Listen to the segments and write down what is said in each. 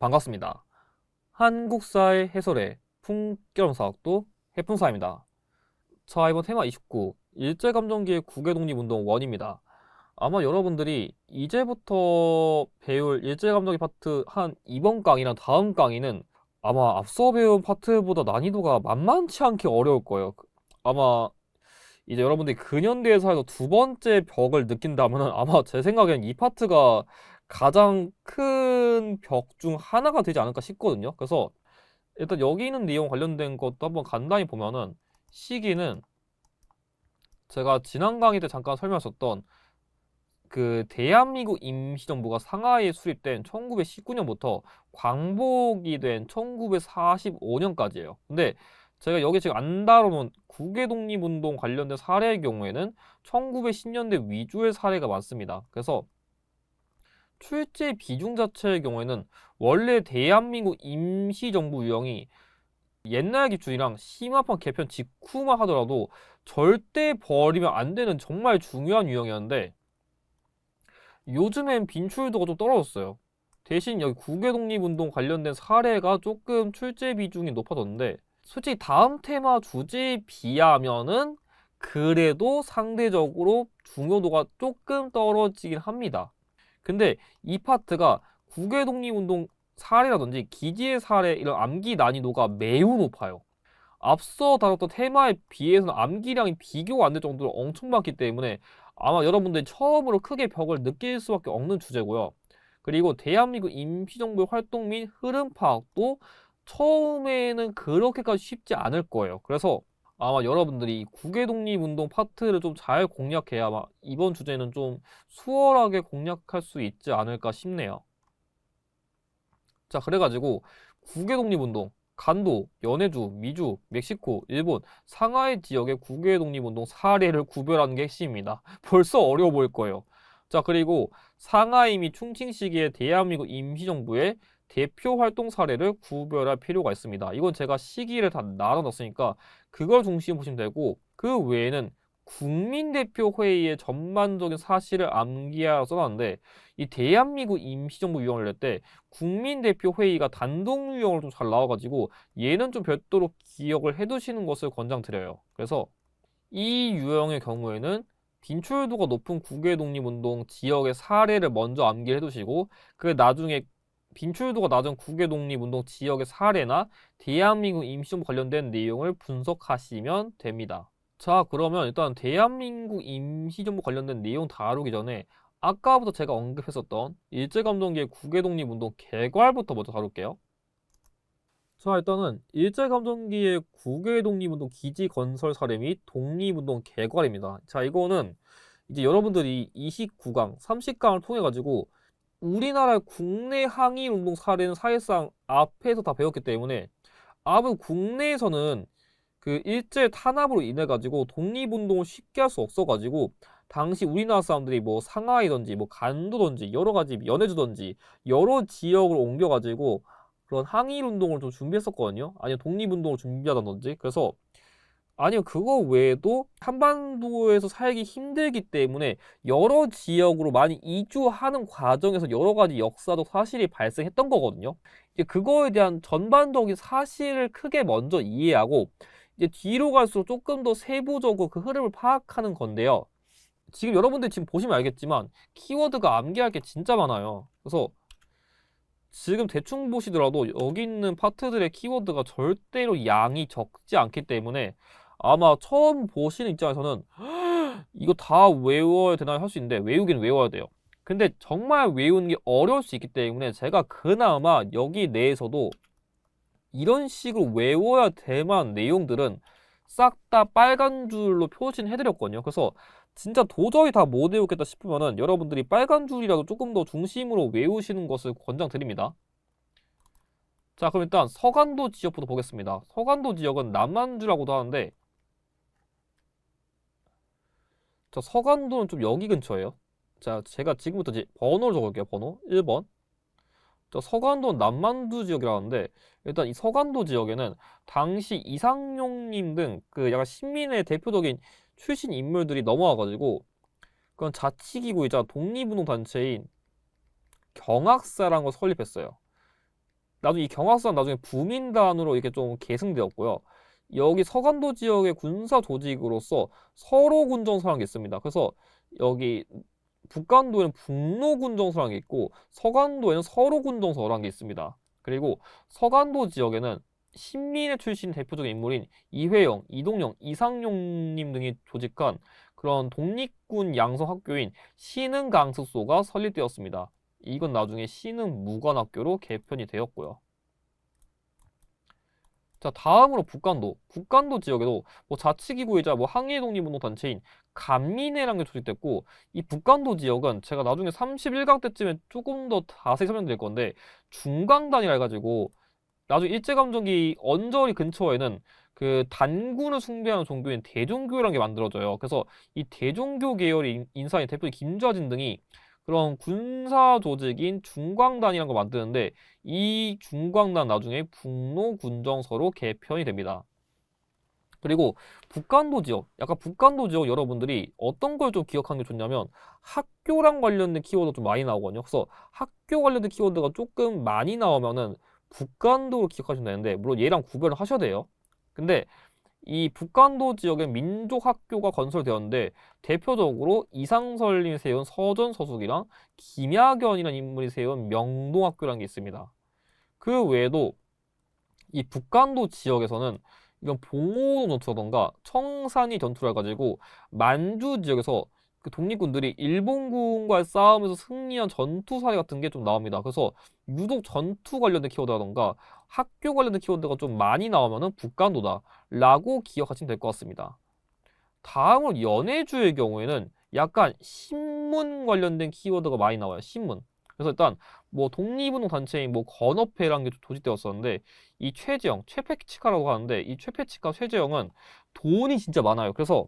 반갑습니다. 한국사의 해설의 풍경사학도 해풍사입니다. 자, 이번 테마 29, 일제감정기의 국외독립운동 원입니다. 아마 여러분들이 이제부터 배울 일제감정기 파트 한 이번 강의랑 다음 강의는 아마 앞서 배운 파트보다 난이도가 만만치 않게 어려울 거예요. 아마 이제 여러분들이 근현대사에서 두 번째 벽을 느낀다면 아마 제 생각엔 이 파트가 가장 큰 벽 중 하나가 되지 않을까 싶거든요. 그래서 일단 여기 있는 내용 관련된 것도 한번 간단히 보면은 시기는 제가 지난 강의 때 잠깐 설명하셨던 그 대한민국 임시정부가 상하이에 수립된 1919년부터 광복이 된 1945년까지예요. 근데 제가 여기 지금 안 다뤄놓은 국외독립운동 관련된 사례의 경우에는 1910년대 위주의 사례가 많습니다. 그래서 출제 비중 자체의 경우에는 원래 대한민국 임시정부 유형이 옛날 기준이랑 심화판 개편 직후만 하더라도 절대 버리면 안 되는 정말 중요한 유형이었는데 요즘엔 빈출도가 좀 떨어졌어요. 대신 여기 국외독립운동 관련된 사례가 조금 출제 비중이 높아졌는데 솔직히 다음 테마 주제에 비하면은 그래도 상대적으로 중요도가 조금 떨어지긴 합니다. 근데 이 파트가 국외독립운동 사례라든지 기지의 사례 이런 암기 난이도가 매우 높아요. 앞서 다뤘던 테마에 비해서는 암기량이 비교가 안 될 정도로 엄청 많기 때문에 아마 여러분들이 처음으로 크게 벽을 느낄 수밖에 없는 주제고요. 그리고 대한민국 임시정부의 활동 및 흐름 파악도 처음에는 그렇게까지 쉽지 않을 거예요. 그래서 아마 여러분들이 국외독립운동 파트를 좀 잘 공략해야 아마 이번 주제는 좀 수월하게 공략할 수 있지 않을까 싶네요. 자, 그래가지고 국외독립운동, 간도, 연해주, 미주, 멕시코, 일본, 상하이 지역의 국외독립운동 사례를 구별하는 게 핵심입니다. 벌써 어려워 보일 거예요. 자, 그리고 상하이 및 충칭 시기의 대한민국 임시정부의 대표 활동 사례를 구별할 필요가 있습니다. 이건 제가 시기를 다 나눠놨으니까 그걸 중심으로 보시면 되고 그 외에는 국민대표회의의 전반적인 사실을 암기하라 써놨는데 이 대한민국 임시정부 유형을 낼 때 국민대표회의가 단독 유형으로 좀 잘 나와가지고 얘는 좀 별도로 기억을 해두시는 것을 권장드려요. 그래서 이 유형의 경우에는 빈출도가 높은 국외독립운동 지역의 사례를 먼저 암기해 두시고 그 나중에 빈출도가 낮은 국외독립운동 지역의 사례나 대한민국 임시정부 관련된 내용을 분석하시면 됩니다. 자, 그러면 일단 대한민국 임시정부 관련된 내용 다루기 전에 아까부터 제가 언급했었던 일제감정기의 국외독립운동 개괄부터 먼저 다룰게요. 자, 일단은 일제감정기의 국외독립운동 기지 건설 사례 및 독립운동 개괄입니다. 자, 이거는 이제 여러분들이 29강, 30강을 통해 가지고 우리나라의 국내 항일운동 사례는 사실상 앞에서 다 배웠기 때문에 아무 국내에서는 그 일제 탄압으로 인해 가지고 독립운동을 쉽게 할 수 없어 가지고 당시 우리나라 사람들이 뭐 상하이든지 뭐 간도든지 여러 가지 연해주든지 여러 지역을 옮겨 가지고 그런 항일 운동을 좀 준비했었거든요. 아니면 독립운동을 준비하다든지. 그래서 아니면 그거 외에도 한반도에서 살기 힘들기 때문에 여러 지역으로 많이 이주하는 과정에서 여러 가지 역사적 사실이 발생했던 거거든요. 이제 그거에 대한 전반적인 사실을 크게 먼저 이해하고 이제 뒤로 갈수록 조금 더 세부적으로 그 흐름을 파악하는 건데요. 지금 여러분들 지금 보시면 알겠지만 키워드가 암기할 게 진짜 많아요. 그래서 지금 대충 보시더라도 여기 있는 파트들의 키워드가 절대로 양이 적지 않기 때문에 아마 처음 보시는 입장에서는 이거 다 외워야 되나 할 수 있는데 외우긴 외워야 돼요. 근데 정말 외우는 게 어려울 수 있기 때문에 제가 그나마 여기 내에서도 이런 식으로 외워야 될 만한 내용들은 싹 다 빨간 줄로 표시는 해드렸거든요. 그래서 진짜 도저히 다 못 외우겠다 싶으면은 여러분들이 빨간 줄이라도 조금 더 중심으로 외우시는 것을 권장드립니다. 자, 그럼 일단 서간도 지역부터 보겠습니다. 서간도 지역은 남만주라고도 하는데 자, 서간도는 좀 여기 근처예요. 자, 제가 지금부터 이제 번호를 적을게요. 번호 1번. 자, 서간도는 남만두 지역이라고 하는데 일단 이 서간도 지역에는 당시 이상용님 등 그 약간 신민의 대표적인 출신 인물들이 넘어와가지고 그건 자치기구이자 독립운동 단체인 경학사라는 걸 설립했어요. 나중에 이 경화선 나중에 부민단으로 이렇게 좀 계승되었고요. 여기 서간도 지역의 군사 조직으로서 서로군정서라는 게 있습니다. 그래서 여기 북간도에는 북로군정서라는 게 있고 서간도에는 서로군정서라는 게 있습니다. 그리고 서간도 지역에는 신민의 출신 대표적인 인물인 이회영, 이동영, 이상용님 등이 조직한 그런 독립군 양성학교인 신흥강습소가 설립되었습니다. 이건 나중에 신흥무관학교로 개편이 되었고요. 자, 다음으로 북간도. 북간도 지역에도 뭐 자치기구이자 뭐 항일 독립운동 단체인 감민회라는 게 조직됐고, 이 북간도 지역은 제가 나중에 31강 때쯤에 조금 더 자세히 설명드릴 건데, 중강단이라 해가지고 나중에 일제감정기 언저리 근처에는 그 단군을 숭배하는 종교인 대종교라는 게 만들어져요. 그래서 이 대종교 계열의 인사인 대표 김좌진 등이 그런 군사 조직인 중광단이라는 걸 만드는데, 이 중광단 나중에 북로군정서로 개편이 됩니다. 그리고 북간도 지역, 약간 북간도 지역 여러분들이 어떤 걸 좀 기억하는 게 좋냐면 학교랑 관련된 키워드 좀 많이 나오거든요. 그래서 학교 관련된 키워드가 조금 많이 나오면은 북간도로 기억하시면 되는데, 물론 얘랑 구별을 하셔야 돼요. 근데 이 북간도 지역엔 민족학교가 건설되었는데 대표적으로 이상설님이 세운 서전서숙이랑 김야견이라는 인물이 세운 명동학교라는 게 있습니다. 그 외에도 이 북간도 지역에서는 이건 봉오동 전투라던가 청산리 전투를 해가지고 만주 지역에서 그 독립군들이 일본군과의 싸움에서 승리한 전투 사례 같은 게 좀 나옵니다. 그래서 유독 전투 관련된 키워드라던가 학교 관련된 키워드가 좀 많이 나오면은 북간도다라고 기억하시면 될 것 같습니다. 다음으로 연해주의 경우에는 약간 신문 관련된 키워드가 많이 나와요. 신문. 그래서 일단 뭐 독립운동 단체인 뭐 건업회라는 게 조직되었었는데, 이 최재형, 최페치카라고 하는데, 이 최페치카 최재형은 돈이 진짜 많아요. 그래서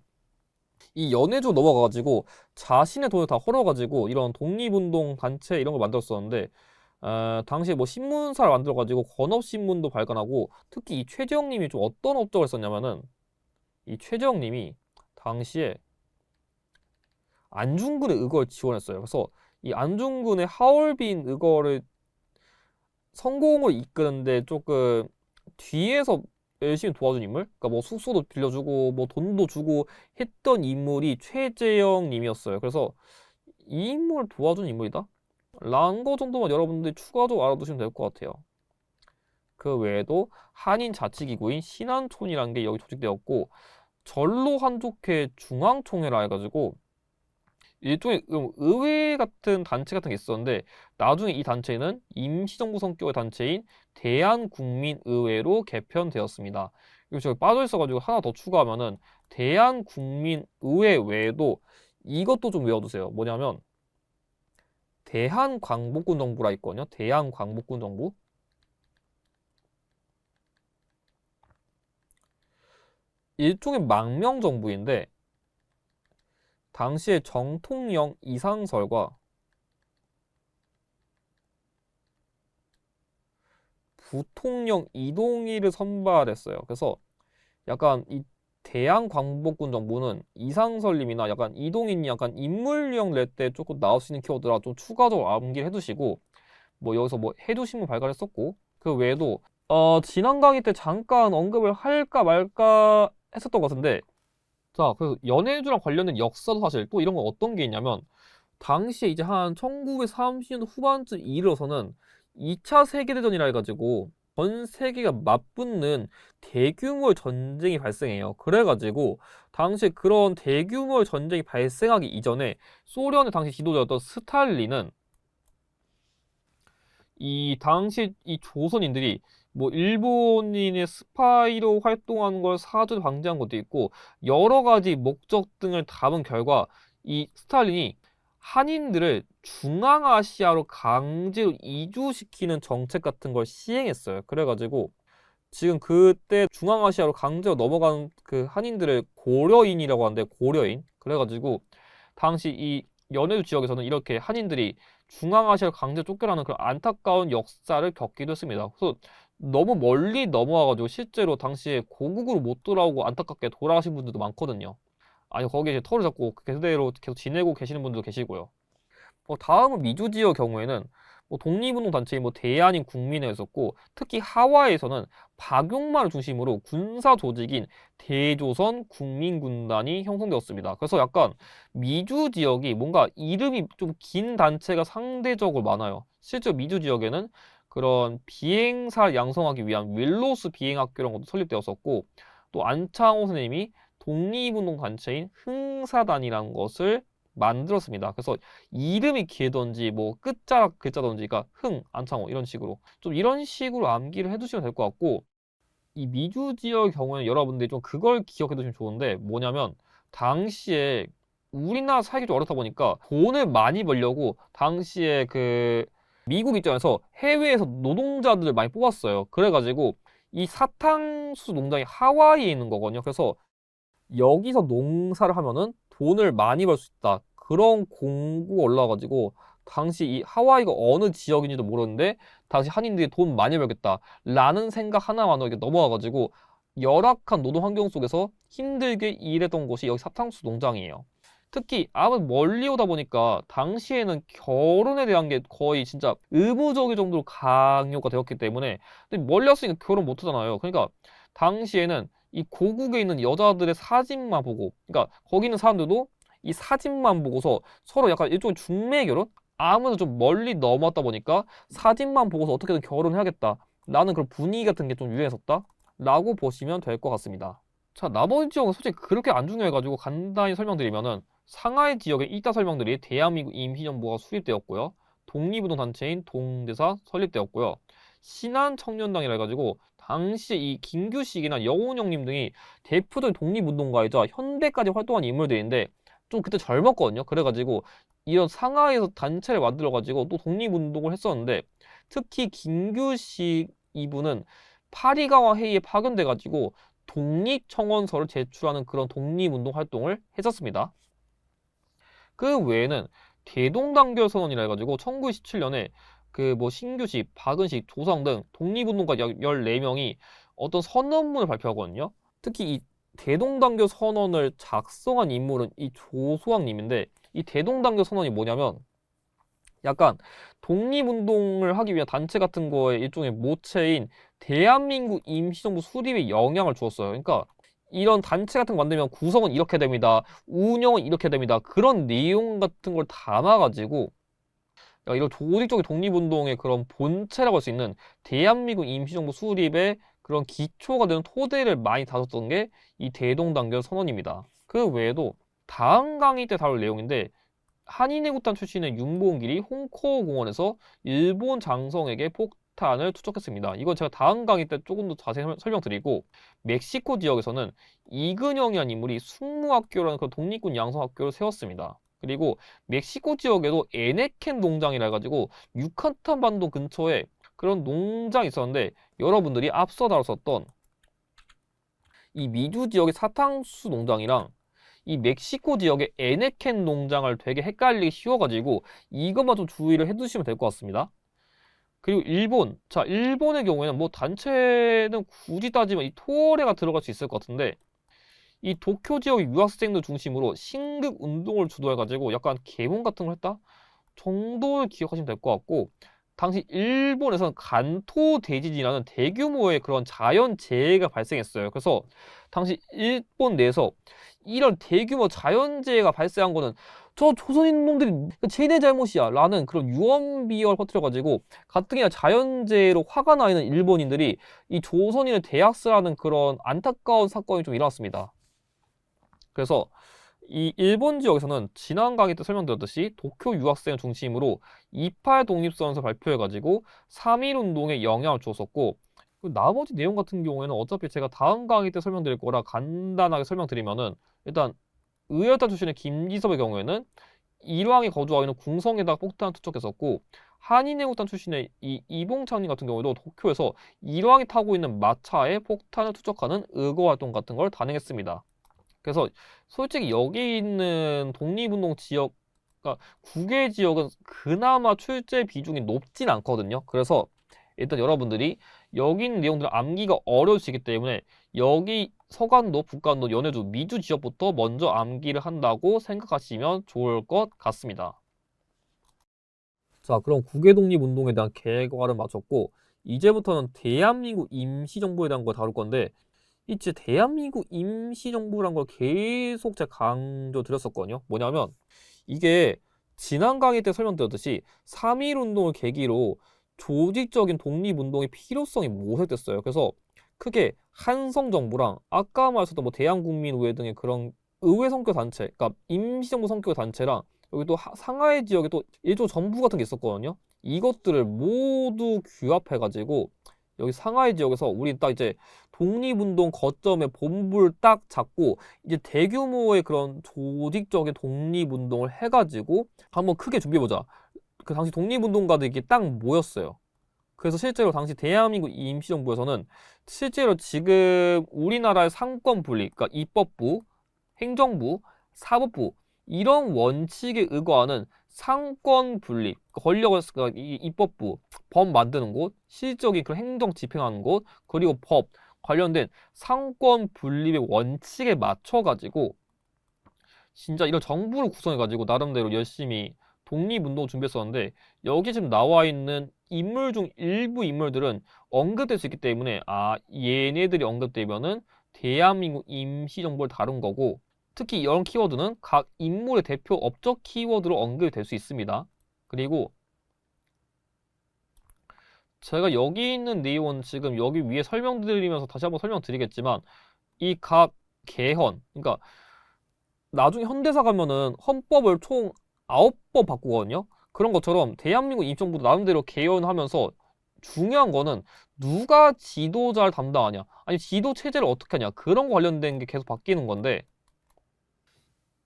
이 연해주 넘어가가지고 자신의 돈을 다 헐어가지고 이런 독립운동 단체 이런 걸 만들었었는데, 당시에 뭐 신문사를 만들어가지고 건업신문도 발간하고, 특히 이 최재형님이 좀 어떤 업적을 했었냐면은, 이 최재형님이 당시에 안중근의 의거를 지원했어요. 그래서 이 안중근의 하얼빈 의거를 성공을 이끄는데 조금 뒤에서 열심히 도와준 인물? 그러니까 뭐 숙소도 빌려주고 뭐 돈도 주고 했던 인물이 최재형 님이었어요. 그래서 이 인물을 도와준 인물이다? 라는 거 정도만 여러분들이 추가적으로 알아두시면 될 것 같아요. 그 외에도 한인 자치기구인 신안촌이라는 게 여기 조직되었고, 전로 한족회 중앙총회라 해가지고 일종의 의회 같은 단체 같은 게 있었는데, 나중에 이 단체는 임시정부 성격의 단체인 대한국민의회로 개편되었습니다. 그리고 저기 빠져 있어가지고 하나 더 추가하면은 대한국민의회 외에도 이것도 좀 외워두세요. 뭐냐면 대한광복군정부라 있거든요. 대한광복군정부. 일종의 망명정부인데, 당시에 정통령 이상설과 부통령 이동희를 선발했어요. 그래서 약간 이 대한광복군 정부는 이상설님이나 약간 이동희님 약간 인물형 낼 때 조금 나올 수 있는 키워드라 좀 추가적으로 암기를 해두시고, 뭐 여기서 뭐 해두신문 발간했었고, 그 외에도 지난 강의 때 잠깐 언급을 할까 말까 했었던 것 같은데, 자, 그래서 연해주랑 관련된 역사도 사실 또 이런 건 어떤 게 있냐면, 당시에 이제 한 1930년대 후반쯤 이르러서는 2차 세계대전이라 해가지고 전 세계가 맞붙는 대규모의 전쟁이 발생해요. 그래가지고 당시에 그런 대규모의 전쟁이 발생하기 이전에 소련의 당시 지도자였던 스탈린은 이 당시 이 조선인들이 뭐 일본인의 스파이로 활동하는 걸 사전 방지한 것도 있고 여러 가지 목적 등을 담은 결과, 이 스탈린이 한인들을 중앙아시아로 강제로 이주시키는 정책 같은 걸 시행했어요. 그래가지고 지금 그때 중앙아시아로 강제로 넘어간 그 한인들을 고려인이라고 하는데, 고려인. 그래가지고 당시 이 연해주 지역에서는 이렇게 한인들이 중앙아시아로 강제 쫓겨나는 그런 안타까운 역사를 겪기도 했습니다. 그래서 너무 멀리 넘어와가지고 실제로 당시에 고국으로 못 돌아오고 안타깝게 돌아가신 분들도 많거든요. 아니 거기에 이제 터를 잡고 그대로 계속 지내고 계시는 분들도 계시고요. 다음은 미주 지역 경우에는 뭐 독립운동 단체인 뭐 대한인 국민회였었고, 특히 하와이에서는 박용만을 중심으로 군사 조직인 대조선 국민군단이 형성되었습니다. 그래서 약간 미주 지역이 뭔가 이름이 좀 긴 단체가 상대적으로 많아요. 실제로 미주 지역에는 그런 비행사 양성하기 위한 윌로스 비행학교라는 것도 설립되었었고, 또 안창호 선생님이 독립운동 단체인 흥사단이라는 것을 만들었습니다. 그래서 이름이 길던지 뭐 끝자락 글자던지, 그러니까 흥, 안창호 이런 식으로 좀 이런 식으로 암기를 해두시면 될 것 같고, 이 미주 지역의 경우에는 여러분들이 좀 그걸 기억해 두시면 좋은데, 뭐냐면 당시에 우리나라 살기 좀 어렵다 보니까 돈을 많이 벌려고 당시에 그 미국 입장에서 해외에서 노동자들을 많이 뽑았어요. 그래가지고 이 사탕수수 농장이 하와이에 있는 거거든요. 그래서 여기서 농사를 하면은 돈을 많이 벌 수 있다, 그런 공고가 올라와가지고 당시 이 하와이가 어느 지역인지도 모르는데 당시 한인들이 돈 많이 벌겠다 라는 생각 하나만으로 이렇게 넘어와가지고 열악한 노동 환경 속에서 힘들게 일했던 곳이 여기 사탕수수 농장이에요. 특히 아무래도 멀리 오다 보니까 당시에는 결혼에 대한 게 거의 진짜 의무적일 정도로 강요가 되었기 때문에, 근데 멀리 왔으니까 결혼 못 하잖아요. 그러니까 당시에는 이 고국에 있는 여자들의 사진만 보고, 그러니까 거기 있는 사람들도 이 사진만 보고서 서로 약간 일종의 중매 결혼? 아무래도 좀 멀리 넘어왔다 보니까 사진만 보고서 어떻게든 결혼해야겠다 라는 그런 분위기 같은 게 좀 유행했었다 라고 보시면 될 것 같습니다. 자, 나머지 지역은 솔직히 그렇게 안 중요해가지고 간단히 설명드리면은, 상하이 지역의 이따 설명들이 대한민국 임시정부가 수립되었고요. 독립운동 단체인 동대사 설립되었고요. 신한청년단이라 해가지고 당시 이 김규식이나 여운형님 등이 대표적인 독립운동가이자 현대까지 활동한 인물들인데 좀 그때 젊었거든요. 그래가지고 이런 상하이에서 단체를 만들어가지고 또 독립운동을 했었는데, 특히 김규식 이분은 파리강화 회의에 파견돼가지고 독립청원서를 제출하는 그런 독립운동 활동을 했었습니다. 그 외에는 대동단결 선언이라 해가지고 1917년에 그 뭐 신규식, 박은식, 조성 등 독립운동가 약 14명이 어떤 선언문을 발표하거든요. 특히 이 대동단결 선언을 작성한 인물은 이 조수왕님인데, 이 대동단결 선언이 뭐냐면 약간 독립운동을 하기 위한 단체 같은 거에 일종의 모체인 대한민국 임시정부 수립에 영향을 주었어요. 그러니까 이런 단체 같은 거 만들면 구성은 이렇게 됩니다, 운영은 이렇게 됩니다, 그런 내용 같은 걸 담아가지고 이런 조직적인 독립운동의 그런 본체라고 할 수 있는 대한민국 임시정부 수립의 그런 기초가 되는 토대를 많이 다졌던 게 이 대동단결 선언입니다. 그 외에도 다음 강의 때 다룰 내용인데, 한인애국단 출신의 윤봉길이 홍코어 공원에서 일본 장성에게 폭탄을 투척했습니다. 이건 제가 다음 강의 때 조금 더 자세히 설명드리고, 멕시코 지역에서는 이근영이라는 인물이 숙무학교라는 그런 독립군 양성학교를 세웠습니다. 그리고 멕시코 지역에도 에네켄 농장이라 해가지고 유카탄 반도 근처에 그런 농장이 있었는데, 여러분들이 앞서 다뤘었던 이 미주 지역의 사탕수수 농장이랑 이 멕시코 지역의 에네켄 농장을 되게 헷갈리기 쉬워가지고 이것만 좀 주의를 해두시면 될 것 같습니다. 그리고 일본. 자, 일본의 경우에는 뭐 단체는 굳이 따지면 이 토레가 들어갈 수 있을 것 같은데, 이 도쿄 지역의 유학생들 중심으로 신극 운동을 주도해가지고 약간 계몽 같은 걸 했다 정도를 기억하시면 될 것 같고, 당시 일본에서는 간토 대지진이라는 대규모의 그런 자연재해가 발생했어요. 그래서 당시 일본 내에서 이런 대규모 자연재해가 발생한 거는 저 조선인 놈들이 쟤네 잘못이야 라는 그런 유언비어를 퍼뜨려가지고 가뜩이나 자연재해로 화가 나 있는 일본인들이 이 조선인을 대학살하는 그런 안타까운 사건이 좀 일어났습니다. 그래서 이 일본 지역에서는 지난 강의 때 설명드렸듯이 도쿄 유학생을 중심으로 28 독립선언서 발표해가지고 3.1 운동에 영향을 주었었고, 나머지 내용 같은 경우에는 어차피 제가 다음 강의 때 설명드릴 거라 간단하게 설명드리면은, 일단 의열단 출신의 김기섭의 경우에는 일왕이 거주하고 있는 궁성에다가 폭탄을 투척했었고, 한인애국단 출신의 이 이봉창님 같은 경우에도 도쿄에서 일왕이 타고 있는 마차에 폭탄을 투척하는 의거 활동 같은 걸 단행했습니다. 그래서 솔직히 여기 있는 독립운동 지역, 그러니까 9개 지역은 그나마 출제 비중이 높진 않거든요. 그래서 일단 여러분들이 여기 있는 내용들을 암기가 어려우시기 때문에 여기 서간도, 북간도, 연해주, 미주 지역부터 먼저 암기를 한다고 생각하시면 좋을 것 같습니다. 자, 그럼 국외 독립운동에 대한 개괄을 마쳤고 이제부터는 대한민국 임시정부에 대한 걸 다룰 건데 이제 대한민국 임시정부란 걸 계속 제가 강조 드렸었거든요. 뭐냐면 이게 지난 강의 때 설명드렸듯이 3.1 운동을 계기로 조직적인 독립운동의 필요성이 모색됐어요. 그래서 크게 한성정부랑 아까 말했었던 뭐 대한국민의회 등의 그런 의회 성격 단체, 그러니까 임시정부 성격의 단체랑 여기 또 상하이 지역에 또 일종 정부 같은 게 있었거든요. 이것들을 모두 규합해가지고 여기 상하이 지역에서 우리 딱 이제 독립운동 거점에 본부를 딱 잡고 이제 대규모의 그런 조직적인 독립운동을 해가지고 한번 크게 준비해보자. 그 당시 독립운동가들이 이렇게 딱 모였어요. 그래서 실제로 당시 대한민국 임시정부에서는 실제로 지금 우리나라의 상권 분리, 그러니까 입법부, 행정부, 사법부 이런 원칙에 의거하는 상권 분리, 권력을 그러니까 입법부, 법 만드는 곳, 실질적인 그런 행정 집행하는 곳, 그리고 법 관련된 상권 분립의 원칙에 맞춰가지고 진짜 이런 정부를 구성해가지고 나름대로 열심히 독립운동 준비했었는데 여기 지금 나와 있는 인물 중 일부 인물들은 언급될 수 있기 때문에 아 얘네들이 언급되면은 대한민국 임시정부를 다룬 거고 특히 이런 키워드는 각 인물의 대표 업적 키워드로 언급이 될 수 있습니다. 그리고 제가 여기 있는 내용은 지금 여기 위에 설명드리면서 다시 한번 설명드리겠지만 이 각 개헌, 그러니까 나중에 현대사 가면은 헌법을 총 9번 바꾸거든요. 그런 것처럼 대한민국 임시정부도 나름대로 개헌하면서 중요한 거는 누가 지도자를 담당하냐, 아니 지도 체제를 어떻게 하냐 그런 거 관련된 게 계속 바뀌는 건데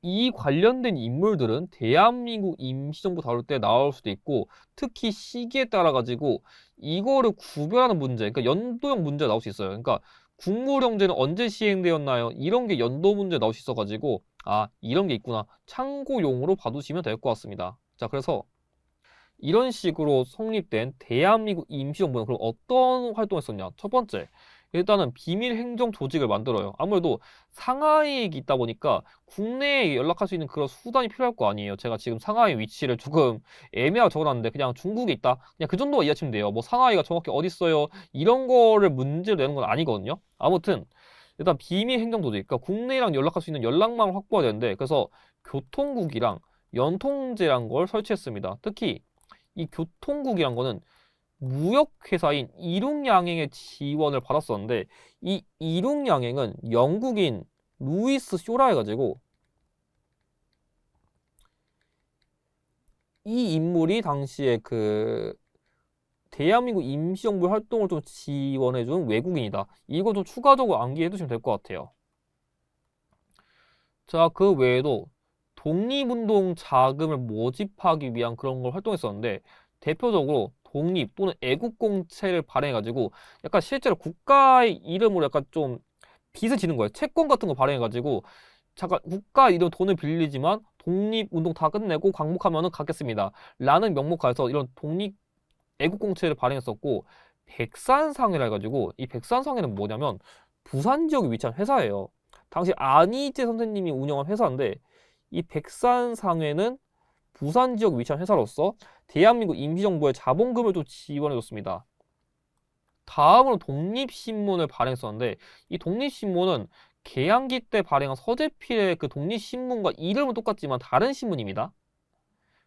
이 관련된 인물들은 대한민국 임시정부 다룰 때 나올 수도 있고 특히 시기에 따라 가지고 이거를 구별하는 문제, 그러니까 연도형 문제가 나올 수 있어요. 그러니까 국무령제는 언제 시행되었나요? 이런 게 연도 문제 나올 수 있어가지고 아 이런 게 있구나 참고용으로 봐두시면 될 것 같습니다. 자 그래서 이런 식으로 성립된 대한민국 임시정부는 그럼 어떤 활동을 했었냐? 첫 번째, 일단은 비밀 행정 조직을 만들어요. 아무래도 상하이에 있다 보니까 국내에 연락할 수 있는 그런 수단이 필요할 거 아니에요. 제가 지금 상하이 위치를 조금 애매하게 적어놨는데 그냥 중국에 있다. 그냥 그 정도만 이해하시면 돼요. 뭐 상하이가 정확히 어디 있어요? 이런 거를 문제를 내는 건 아니거든요. 아무튼 일단 비밀 행정 조직, 그러니까 국내랑 연락할 수 있는 연락망을 확보해야 되는데 그래서 교통국이랑 연통제란 걸 설치했습니다. 특히 이 교통국이란 거는 무역회사인 이륙양행의 지원을 받았었는데 이 이륙양행은 영국인 루이스 쇼라 해가지고 이 인물이 당시에 그 대한민국 임시정부 활동을 좀 지원해준 외국인이다. 이거 좀 추가적으로 암기해 두시면 될 것 같아요. 자, 그 외에도 독립운동 자금을 모집하기 위한 그런 걸 활동했었는데 대표적으로 독립 또는 애국공채를 발행해가지고 약간 실제로 국가의 이름으로 약간 좀 빚을 지는 거예요. 채권 같은 거 발행해가지고 잠깐 국가 이름 돈을 빌리지만 독립운동 다 끝내고 광복하면은 갚겠습니다. 라는 명목하에서 이런 독립 애국공채를 발행했었고 백산상회라 해가지고 이 백산상회는 뭐냐면 부산 지역에 위치한 회사예요. 당시 안희재 선생님이 운영한 회사인데 이 백산상회는 부산 지역 위치한 회사로서 대한민국 임시정부의 자본금을 좀 지원해줬습니다. 다음으로 독립신문을 발행했었는데 이 독립신문은 개항기 때 발행한 서재필의 그 독립신문과 이름은 똑같지만 다른 신문입니다.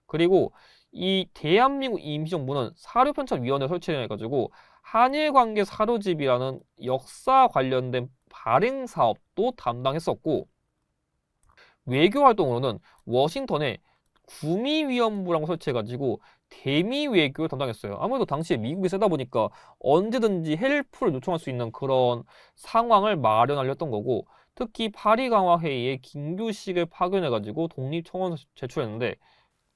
그리고 이 대한민국 임시정부는 사료편찬위원회를 설치해가지고 한일관계 사료집이라는 역사 관련된 발행 사업도 담당했었고 외교 활동으로는 워싱턴에 구미위원부라고 설치해가지고 대미 외교를 담당했어요. 아무래도 당시에 미국이 세다 보니까 언제든지 헬프를 요청할 수 있는 그런 상황을 마련하려 했던 거고 특히 파리 강화 회의에 김규식을 파견해가지고 독립청원을 제출했는데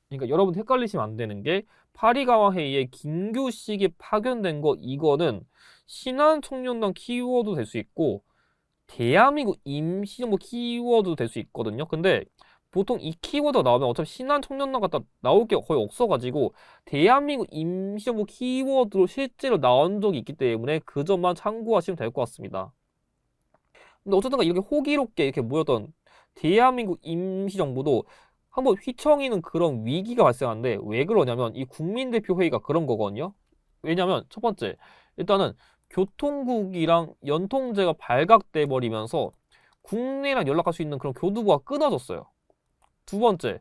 그러니까 여러분 헷갈리시면 안 되는 게 파리 강화 회의에 김규식이 파견된 거 이거는 신한청년단 키워드 될 수 있고 대한민국 임시정부 키워드 될 수 있거든요. 근데 보통 이 키워드가 나오면 어차피 신한청년단 갖다 나올 게 거의 없어가지고 대한민국 임시정부 키워드로 실제로 나온 적이 있기 때문에 그 점만 참고하시면 될 것 같습니다. 근데 어쨌든 이렇게 호기롭게 이렇게 모였던 대한민국 임시정부도 한번 휘청이는 그런 위기가 발생하는데 왜 그러냐면 이 국민대표회의가 그런 거거든요. 왜냐면 첫 번째, 일단은 교통국이랑 연통제가 발각돼 버리면서 국내랑 연락할 수 있는 그런 교두보가 끊어졌어요. 두 번째,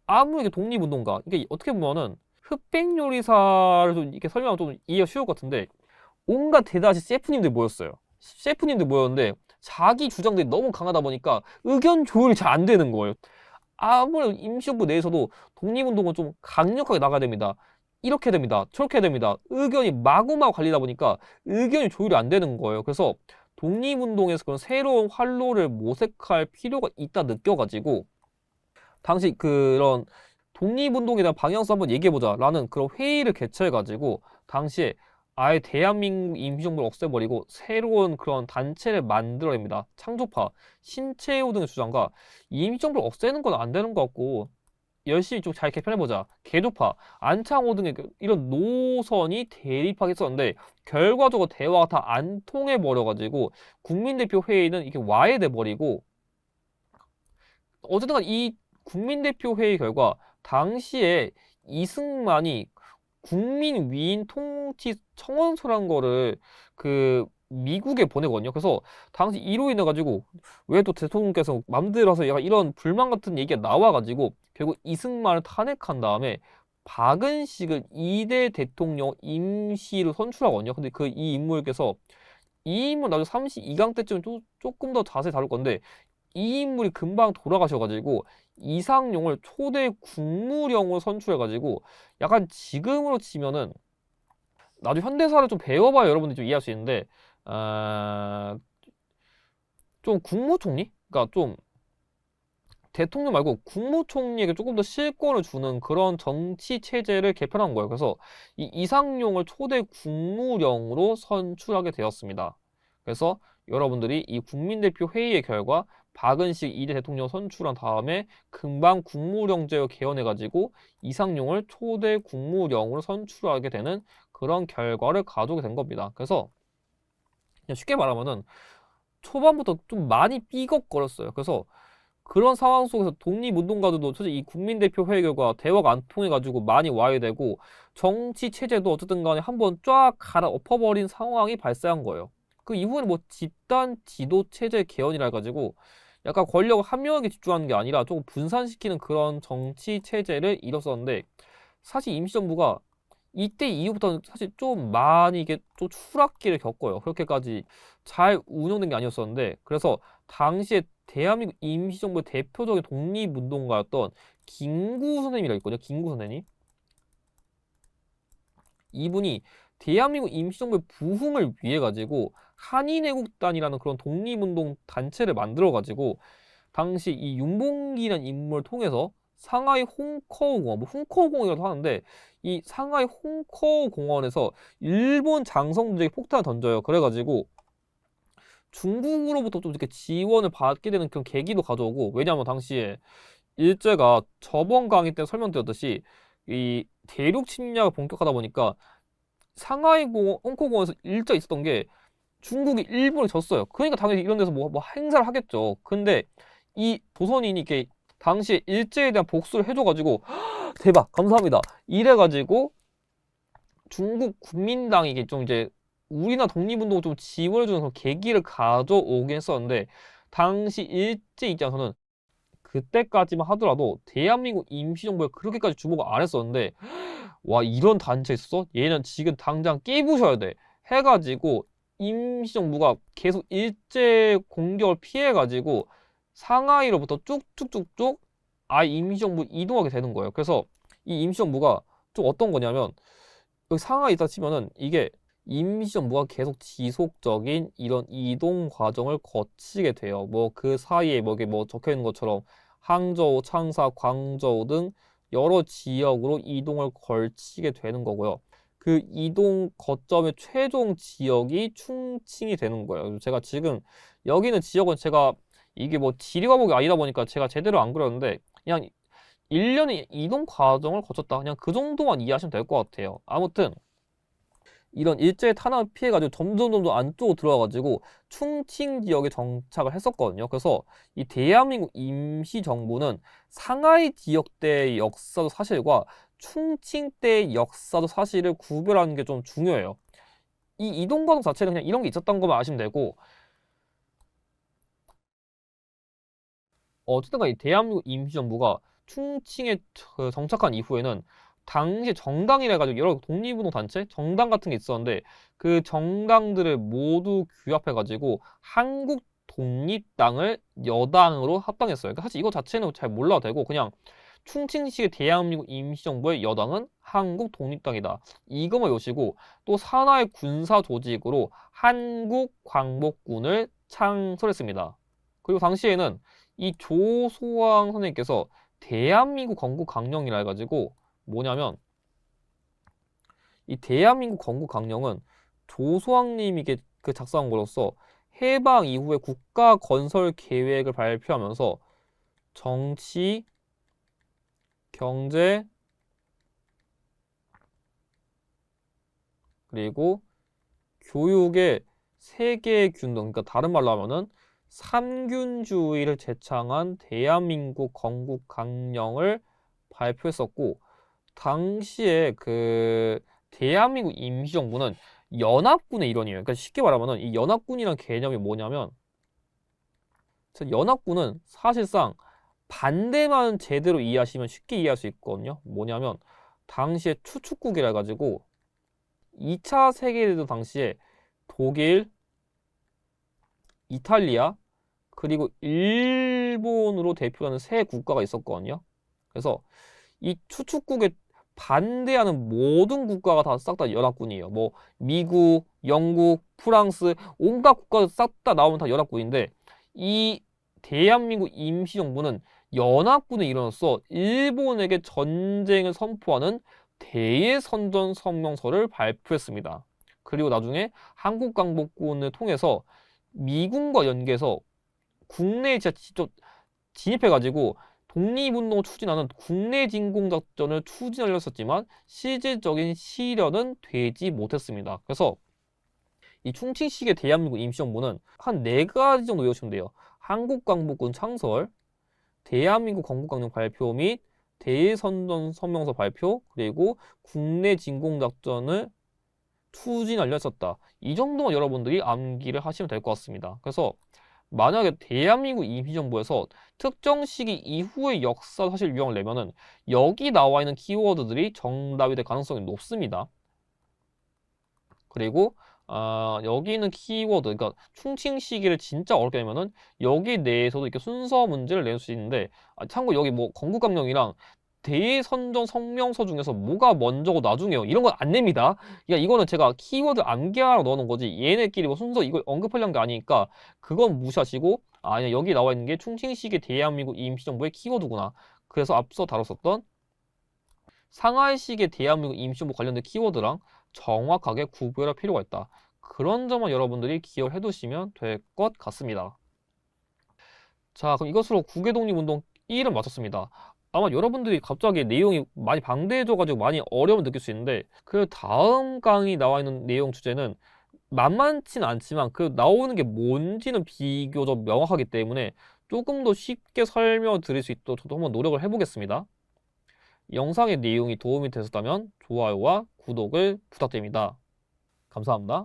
아무 이게 독립운동가, 이게 어떻게 보면은 흑백 요리사를 좀 이렇게 설명하면 좀 이해가 쉬울 것 같은데 온갖 대다시 셰프님들이 모였어요. 셰프님들 모였는데 자기 주장들이 너무 강하다 보니까 의견 조율이 잘 안 되는 거예요. 아무래도 임시정부 내에서도 독립운동은 좀 강력하게 나가야 됩니다. 이렇게 됩니다. 저렇게 됩니다. 의견이 마구마구 갈리다 보니까 의견이 조율이 안 되는 거예요. 그래서 독립운동에서 그런 새로운 활로를 모색할 필요가 있다 느껴가지고 당시 그런 독립운동에 대한 방향성 한번 얘기해보자 라는 그런 회의를 개최해가지고 당시에 아예 대한민국 임시정부를 없애버리고 새로운 그런 단체를 만들어냅니다. 창조파, 신채호 등의 주장과 임시정부를 없애는 건 안 되는 것 같고 열심히 좀 잘 개편해보자. 개조파, 안창호 등의 이런 노선이 대립하겠었는데 결과적으로 대화가 다 안 통해버려가지고 국민대표 회의는 이게 와해돼버리고 어쨌든 이 국민대표 회의 결과 당시에 이승만이 국민 위인 통치 청원서란 거를 그 미국에 보내거든요. 그래서 당시 이로 인해 가지고 왜 또 대통령께서 맘대로 해서 약간 이런 불만 같은 얘기가 나와가지고 결국 이승만을 탄핵한 다음에 박은식을 2대 대통령 임시로 선출하거든요. 근데 그 이 인물께서 이 인물 나중에 32강 때쯤 조금 더 자세히 다룰 건데 이 인물이 금방 돌아가셔가지고 이상용을 초대 국무령으로 선출해가지고 약간 지금으로 치면은 나도 현대사를 좀 배워봐야 여러분들이 좀 이해할 수 있는데 좀 국무총리? 그러니까 좀 대통령 말고 국무총리에게 조금 더 실권을 주는 그런 정치 체제를 개편한 거예요. 그래서 이 이상용을 초대 국무령으로 선출하게 되었습니다. 그래서 여러분들이 이 국민대표 회의의 결과 박은식 2대 대통령 선출한 다음에 금방 국무령제로 개헌해가지고 이상용을 초대 국무령으로 선출하게 되는 그런 결과를 가져오게 된 겁니다. 그래서 그냥 쉽게 말하면은 초반부터 좀 많이 삐걱거렸어요. 그래서 그런 상황 속에서 독립운동가들도 솔직히 이 국민대표 회의 결과 대화가 안 통해가지고 많이 와야 되고 정치 체제도 어쨌든 간에 한번 쫙 갈아엎어버린 상황이 발생한 거예요. 그 이후에는 뭐 집단 지도 체제 개헌이라 해가지고 약간 권력을 한 명에게 집중하는 게 아니라 조금 분산시키는 그런 정치 체제를 이뤘었는데 사실 임시정부가 이때 이후부터는 사실 좀 많이 이게 좀 추락기를 겪어요. 그렇게까지 잘 운영된 게 아니었었는데 그래서 당시에 대한민국 임시정부의 대표적인 독립운동가였던 김구 선생님이라고 있거든요. 김구 선생님. 이분이 대한민국 임시정부의 부흥을 위해 가지고 한인애국단이라는 그런 독립운동 단체를 만들어 가지고 당시 이 윤봉기라는 인물을 통해서 상하이 홍커우 공원, 뭐 홍커우 공원이라도 하는데 이 상하이 홍커우 공원에서 일본 장성들에게 폭탄을 던져요. 그래가지고 중국으로부터 좀 이렇게 지원을 받게 되는 그런 계기도 가져오고 왜냐하면 당시에 일제가 저번 강의 때 설명드렸듯이 이 대륙 침략을 본격화하다 보니까 상하이 공원, 홍커우 공원에서 일제 있었던 게 중국이 일본에 졌어요. 그러니까 당연히 이런 데서 뭐 행사를 하겠죠. 근데 이 조선인이 이렇게 당시에 일제에 대한 복수를 해줘가지고 대박 감사합니다 이래가지고 중국 국민당이 이게 좀 이제 우리나라 독립운동을 좀 지원해주는 그런 계기를 가져오긴 했었는데 당시 일제 입장에서는 그때까지만 하더라도 대한민국 임시정부에 그렇게까지 주목을 안 했었는데 와 이런 단체 있어? 얘는 지금 당장 깨부셔야 돼 해가지고 임시정부가 계속 일제 공격을 피해가지고 상하이로부터 쭉쭉쭉쭉 임시정부 이동하게 되는 거예요. 그래서 이 임시정부가 좀 어떤 거냐면 여기 상하이 있다 치면은 이게 임시정부가 계속 지속적인 이런 이동 과정을 거치게 돼요. 뭐 그 사이에 뭐 이게 뭐 적혀 있는 것처럼 항저우, 창사, 광저우 등 여러 지역으로 이동을 걸치게 되는 거고요. 그 이동 거점의 최종 지역이 충칭이 되는 거예요. 제가 지금 여기는 지역은 제가 이게 뭐 지리 과목이 아니다 보니까 제가 제대로 안 그렸는데 그냥 1년의 이동 과정을 거쳤다. 그냥 그 정도만 이해하시면 될 것 같아요. 아무튼 이런 일제 탄압을 피해가지고 점점 안쪽으로 들어와가지고 충칭 지역에 정착을 했었거든요. 그래서 이 대한민국 임시정부는 상하이 지역대의 역사도 사실과 충칭 때의 역사도 사실을 구별하는 게 좀 중요해요. 이 이동 과정 자체는 그냥 이런 게 있었던 것만 아시면 되고, 어쨌든 간에 이 대한민국 임시정부가 충칭에 정착한 이후에는 당시 정당이라 해가지고 여러 독립운동 단체, 정당 같은 게 있었는데 그 정당들을 모두 규합해가지고 한국 독립당을 여당으로 합당했어요. 그러니까 사실 이거 자체는 잘 몰라도 되고 그냥 충칭식의 대한민국 임시정부의 여당은 한국 독립당이다. 이거만 요시고 또 산하의 군사 조직으로 한국광복군을 창설했습니다. 그리고 당시에는 이 조소왕 선생님께서 대한민국 건국강령이라 해가지고 뭐냐면 이 대한민국 건국강령은 조소왕님이 그 작성한 거로서 해방 이후에 국가 건설 계획을 발표하면서 정치, 경제, 그리고 교육의 세 개의 균등, 그러니까 다른 말로 하면은 삼균주의를 제창한 대한민국 건국강령을 발표했었고, 당시에 그 대한민국 임시정부는 연합군의 일원이에요. 그러니까 쉽게 말하면은 이 연합군이란 개념이 뭐냐면, 연합군은 사실상 반대만 제대로 이해하시면 쉽게 이해할 수 있거든요. 뭐냐면 당시에 추축국이라 해가지고 2차 세계대전 당시에 독일, 이탈리아, 그리고 일본으로 대표하는 세 국가가 있었거든요. 그래서 이 추축국에 반대하는 모든 국가가 다 싹 다 연합군이에요. 뭐 미국, 영국, 프랑스 온갖 국가가 싹 다 나오면 다 연합군인데 이 대한민국 임시정부는 연합군을 일원으로써 일본에게 전쟁을 선포하는 대예선전 성명서를 발표했습니다. 그리고 나중에 한국광복군을 통해서 미군과 연계해서 국내에 진짜 직접 진입해가지고 독립운동을 추진하는 국내 진공작전을 추진하려 했었지만 실질적인 실현은 되지 못했습니다. 그래서 이 충칭식의 대한민국 임시정부는 한 4가지 정도 외우시면 돼요. 한국광복군 창설, 대한민국 건국강령 발표 및 대선전 성명서 발표, 그리고 국내 진공작전을 추진하려 했었다. 이 정도만 여러분들이 암기를 하시면 될 것 같습니다. 그래서 만약에 대한민국 임시정부에서 특정 시기 이후의 역사 사실 유형을 내면은 여기 나와 있는 키워드들이 정답이 될 가능성이 높습니다. 그리고 여기 있는 키워드, 그러니까 충칭 시기를 진짜 어렵게 내면은 여기 내에서도 이렇게 순서 문제를 낼 수 있는데, 참고 여기 뭐 건국감령이랑 대선전 성명서 중에서 뭐가 먼저고 나중에요 이런 건 안 냅니다. 이거는 제가 키워드 암기하러 넣어놓은 거지 얘네끼리 뭐 순서 이걸 언급하려는 게 아니니까 그건 무시하시고, 아니야 여기 나와 있는 게 충칭 시기 대한민국 임시정부의 키워드구나. 그래서 앞서 다뤘었던 상하이식의 대한민국 임시정부 관련된 키워드랑 정확하게 구별할 필요가 있다. 그런 점은 여러분들이 기억을 해두시면 될 것 같습니다. 자, 그럼 이것으로 국외 독립운동 1은 마쳤습니다. 아마 여러분들이 갑자기 내용이 많이 방대해져가지고 많이 어려움을 느낄 수 있는데, 그 다음 강의 나와 있는 내용 주제는 만만치는 않지만 그 나오는 게 뭔지는 비교적 명확하기 때문에 조금 더 쉽게 설명드릴 수 있도록 저도 한번 노력을 해보겠습니다. 영상의 내용이 도움이 되셨다면 좋아요와 구독을 부탁드립니다. 감사합니다.